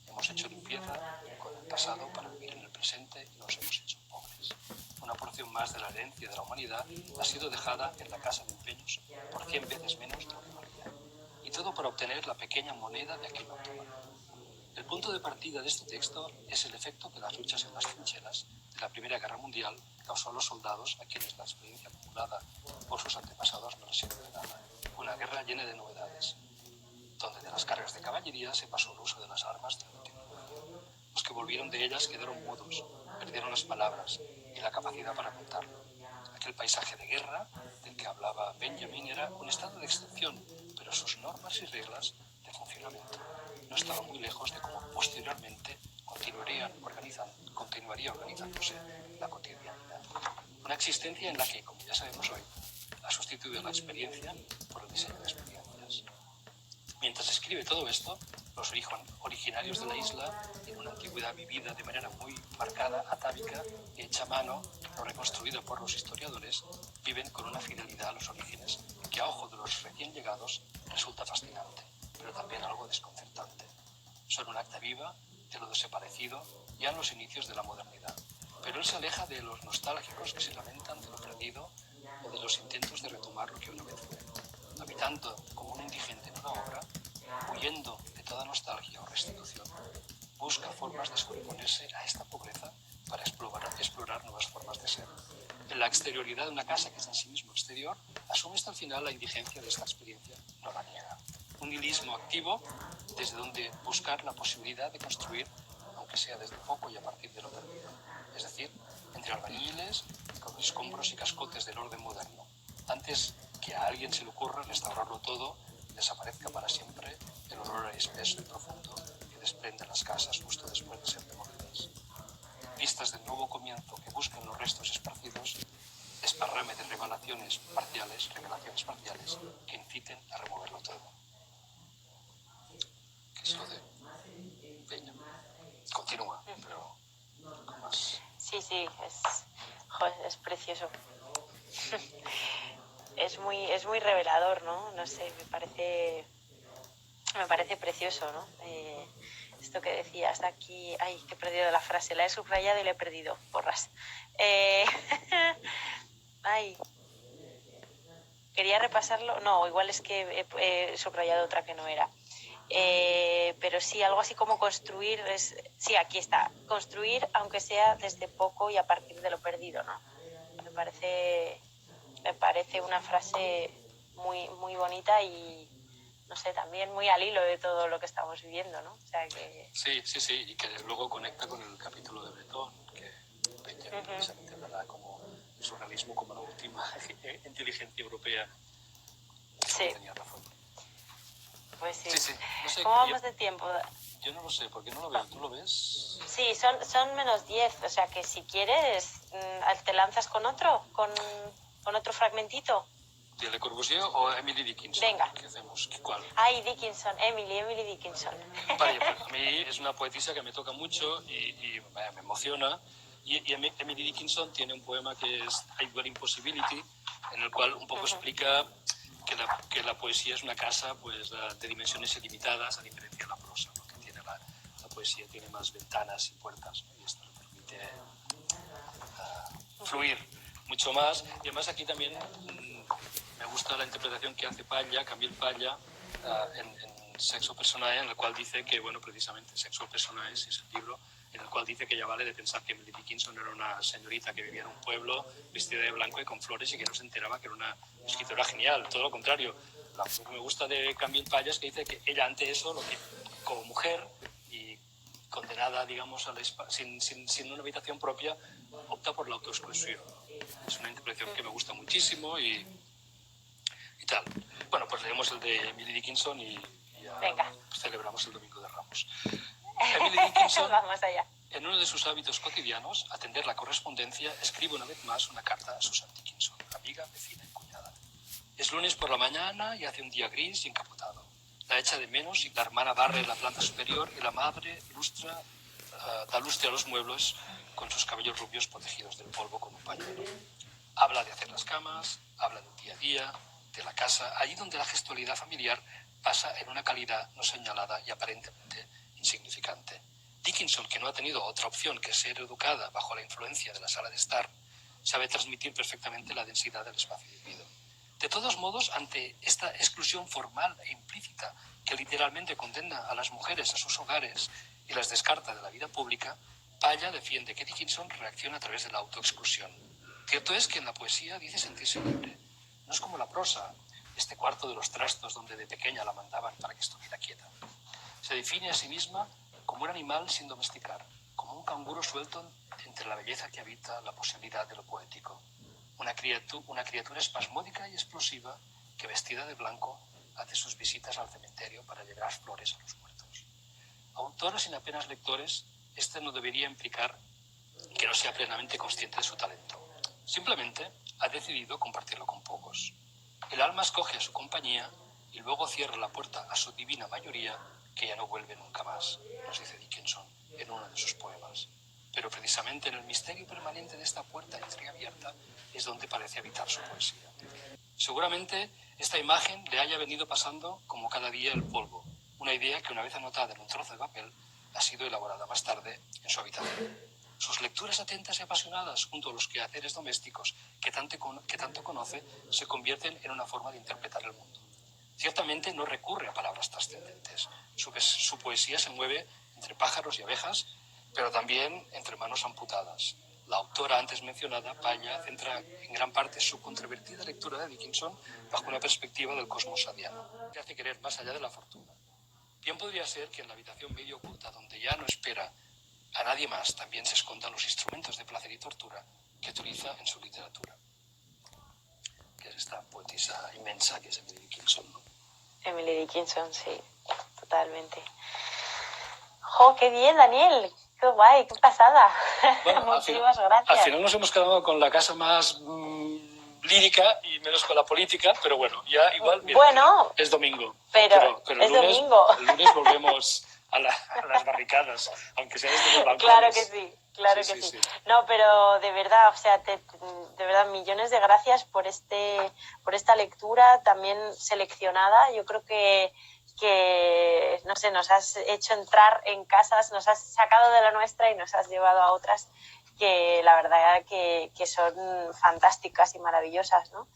Hemos hecho limpieza con el pasado para vivir en el presente y nos hemos hecho pobres. Una porción más de la herencia de la humanidad ha sido dejada en la casa de empeños por 100 veces menos de lo que valía. Y todo para obtener la pequeña moneda de aquel automóvil. El punto de partida de este texto es el efecto que las luchas en las trincheras de la Primera Guerra Mundial causó a los soldados a quienes la experiencia acumulada por sus antepasados no les sirve de nada. Una guerra llena de novedades, donde de las cargas de caballería se pasó al uso de las armas del último momento. Los que volvieron de ellas quedaron mudos, perdieron las palabras y la capacidad para contarlo. Aquel paisaje de guerra del que hablaba Benjamin era un estado de excepción, pero sus normas y reglas de funcionamiento no estaban muy lejos de cómo posteriormente continuaría organizándose la cotidianidad. Una existencia en la que, como ya sabemos hoy, ha sustituido la experiencia por el diseño de experiencias. Mientras escribe todo esto, los originarios de la isla, en una antigüedad vivida de manera muy marcada, atávica, hecha a mano, no reconstruida por los historiadores, viven con una fidelidad a los orígenes que a ojo de los recién llegados resulta fascinante, pero también algo desconcertante. Son un acta viva de lo desaparecido ya en los inicios de la modernidad, pero él se aleja de los nostálgicos que se lamentan de lo perdido o de los intentos de retomar lo que una vez fue. Habitando como un indigente en una obra, huyendo de toda nostalgia o restitución, busca formas de sobreponerse a esta pobreza para explorar nuevas formas de ser. En la exterioridad de una casa que es en sí mismo exterior, asume hasta el final la indigencia de esta experiencia, no la niega. Un nihilismo activo desde donde buscar la posibilidad de construir, aunque sea desde poco y a partir de lo perdido. Es decir, entre albañiles, con los escombros y cascotes del orden moderno, antes que a alguien se le ocurra restaurarlo todo y desaparezca para siempre el olor espeso y profundo que desprenden las casas justo después de ser demolidas. Vistas del nuevo comienzo que buscan los restos esparcidos, esparrame de revelaciones parciales que inciten a removerlo todo. ¿Qué es lo de Peña? Continúa, pero con más. Sí, es precioso. Es muy revelador, ¿no? No sé, me parece precioso, ¿no? Esto que decías aquí, ay, que he perdido la frase, la he subrayado y la he perdido, porras. Ay, quería repasarlo, no, igual es que he subrayado otra que no era. Pero sí, algo así como construir, sí, aquí está, construir aunque sea desde poco y a partir de lo perdido, ¿no? Me parece una frase muy, muy bonita y, no sé, también muy al hilo de todo lo que estamos viviendo, ¿no? O sea que... Sí, y que luego conecta con el capítulo de Breton, que Benjamin precisamente hablará como el surrealismo como la última inteligencia europea. Sí. Tenía razón. Pues sí. No sé, ¿Cómo vamos de tiempo? Yo no lo sé, porque no lo veo. ¿Tú lo ves? Sí, son -10, o sea que si quieres te lanzas con otro, con... con otro fragmentito. ¿De Le Corbusier o Emily Dickinson? Venga. ¿Qué hacemos? ¿Cuál? Ay, Dickinson, Emily Dickinson. Vale, pues a mí es una poetisa que me toca mucho y me emociona. Y Emily Dickinson tiene un poema que es I Were Impossibility, en el cual un poco explica que la poesía es una casa pues, de dimensiones ilimitadas, a diferencia de la prosa, ¿no? Que tiene la poesía tiene más ventanas y puertas, ¿no? Y esto le permite fluir mucho más. Y además aquí también me gusta la interpretación que hace Camille Paglia, en Sexo Personae, en el cual dice que, bueno, precisamente Sexo Personae es el libro en el cual dice que ya vale de pensar que Emily Dickinson era una señorita que vivía en un pueblo vestida de blanco y con flores y que no se enteraba que era una escritora genial, todo lo contrario. Lo que me gusta de Camille Paglia es que dice que ella ante eso, como mujer y condenada, digamos, sin una habitación propia, opta por la autoexclusión. Es una interpretación que me gusta muchísimo y tal. Bueno, pues leemos el de Emily Dickinson y celebramos el Domingo de Ramos. Emily Dickinson, Vamos allá. en uno de sus hábitos cotidianos, atender la correspondencia, escribe una vez más una carta a Susan Dickinson, amiga, vecina y cuñada. Es lunes por la mañana y hace un día gris y encapotado. La echa de menos y la hermana barre la planta superior y la madre da lustre a los muebles con sus cabellos rubios protegidos del polvo con un pañuelo. Habla de hacer las camas, habla del día a día, de la casa, allí donde la gestualidad familiar pasa en una calidad no señalada y aparentemente insignificante. Dickinson, que no ha tenido otra opción que ser educada bajo la influencia de la sala de estar, sabe transmitir perfectamente la densidad del espacio vivido. De todos modos, ante esta exclusión formal e implícita que literalmente condena a las mujeres a sus hogares y las descarta de la vida pública, Paglia defiende que Dickinson reacciona a través de la autoexclusión. Cierto es que en la poesía dice sentirse libre. No es como la prosa, este cuarto de los trastos donde de pequeña la mandaban para que estuviera quieta. Se define a sí misma como un animal sin domesticar, como un canguro suelto entre la belleza que habita la posibilidad de lo poético. Una criatura espasmódica y explosiva que, vestida de blanco, hace sus visitas al cementerio para llevar flores a los muertos. A autores sin apenas lectores, este no debería implicar que no sea plenamente consciente de su talento. Simplemente ha decidido compartirlo con pocos. El alma escoge a su compañía y luego cierra la puerta a su divina mayoría, que ya no vuelve nunca más, nos dice Dickinson en uno de sus poemas. Pero precisamente en el misterio permanente de esta puerta entreabierta es donde parece habitar su poesía. Seguramente esta imagen le haya venido pasando como cada día el polvo, una idea que una vez anotada en un trozo de papel ha sido elaborada más tarde en su habitación. Sus lecturas atentas y apasionadas junto a los quehaceres domésticos que tanto conoce se convierten en una forma de interpretar el mundo. Ciertamente no recurre a palabras trascendentes. Su poesía se mueve entre pájaros y abejas, pero también entre manos amputadas. La autora antes mencionada, Paglia, centra en gran parte su controvertida lectura de Dickinson bajo una perspectiva del cosmos sadiano, que hace querer más allá de la fortuna. Bien podría ser que en la habitación medio oculta, donde ya no espera a nadie más, también se escondan los instrumentos de placer y tortura que utiliza en su literatura. Que es esta poetisa inmensa que es Emily Dickinson, ¿no? Emily Dickinson, sí, totalmente. ¡Jo, qué bien, Daniel! ¡Qué guay, qué pasada! Bueno, muchísimas gracias. Al final nos hemos quedado con la casa más lírica y menos con la política, pero bueno, ya igual, mira, bueno, es domingo. Pero el es lunes, domingo. El lunes volvemos a las barricadas, aunque sea desde los balcones. Claro que sí, claro que sí. No, pero de verdad, o sea, de verdad, millones de gracias por esta lectura también seleccionada. Yo creo que no sé, nos has hecho entrar en casas, nos has sacado de la nuestra y nos has llevado a otras que la verdad que son fantásticas y maravillosas, ¿no?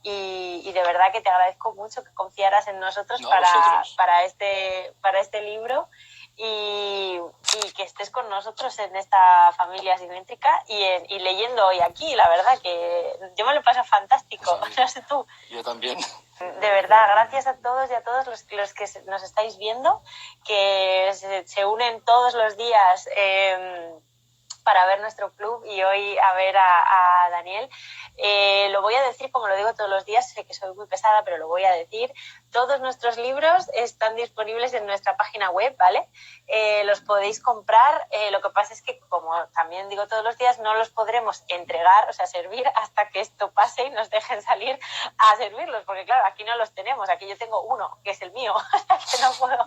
Y de verdad que te agradezco mucho que confiaras en nosotros para este libro y que estés con nosotros en esta familia simétrica y leyendo hoy aquí. La verdad que yo me lo paso fantástico, Sí, no sé tú. Yo también. De verdad, gracias a todos y a todos los que nos estáis viendo, que se unen todos los días para ver nuestro club y hoy a ver a Daniel. Lo voy a decir como lo digo todos los días, sé que soy muy pesada, pero lo voy a decir. Todos nuestros libros están disponibles en nuestra página web, ¿vale? Los podéis comprar. Lo que pasa es que, como también digo todos los días, no los podremos entregar, o sea, servir hasta que esto pase y nos dejen salir a servirlos, porque claro, aquí no los tenemos. Aquí yo tengo uno, que es el mío, que no puedo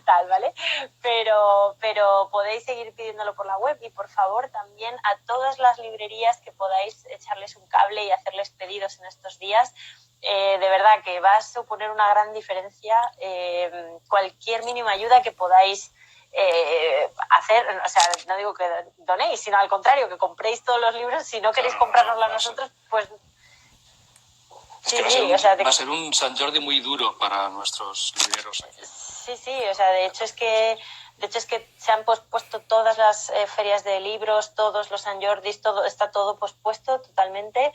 tal, ¿vale? Pero podéis seguir pidiéndolo por la web y, por favor, también a todas las librerías que podáis echarles un cable y hacerles pedidos en estos días. De verdad que va a suponer una gran diferencia. Cualquier mínima ayuda que podáis hacer, o sea, no digo que donéis, sino al contrario, que compréis todos los libros. Si no queréis comprárnoslo a nosotros, pues sí, va a ser un Sant Jordi muy duro para nuestros libreros aquí. Sí, o sea, de hecho es que se han pospuesto todas las ferias de libros, todos los Sant Jordis, está todo pospuesto totalmente,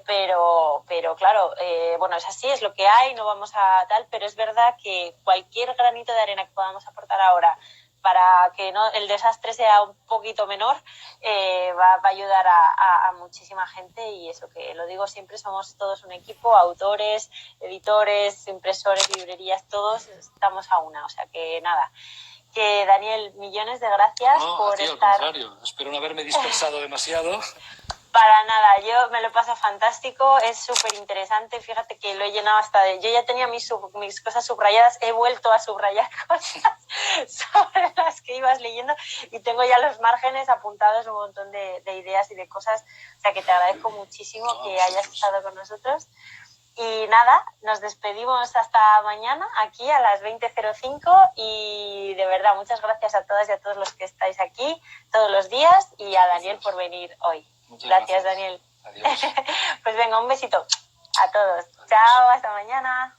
pero claro, bueno, es así, es lo que hay, no vamos a tal, pero es verdad que cualquier granito de arena que podamos aportar ahora para que no el desastre sea un poquito menor, va a ayudar a muchísima gente. Y eso, que lo digo siempre, somos todos un equipo, autores, editores, impresores, librerías, todos estamos a una. O sea que nada, que Daniel, millones de gracias por a ti, estar... al contrario, espero no haberme dispersado demasiado. Para nada, yo me lo paso fantástico, es súper interesante. Fíjate que lo he llenado hasta de... Yo ya tenía mis cosas subrayadas, he vuelto a subrayar cosas sobre las que ibas leyendo y tengo ya los márgenes apuntados, un montón de ideas y de cosas. O sea que te agradezco muchísimo que hayas estado con nosotros. Y nada, nos despedimos hasta mañana aquí a las 20:05 y de verdad muchas gracias a todas y a todos los que estáis aquí todos los días y a Daniel por venir hoy. Gracias, Daniel. Adiós. Pues venga, un besito a todos. Adiós. Chao, hasta mañana.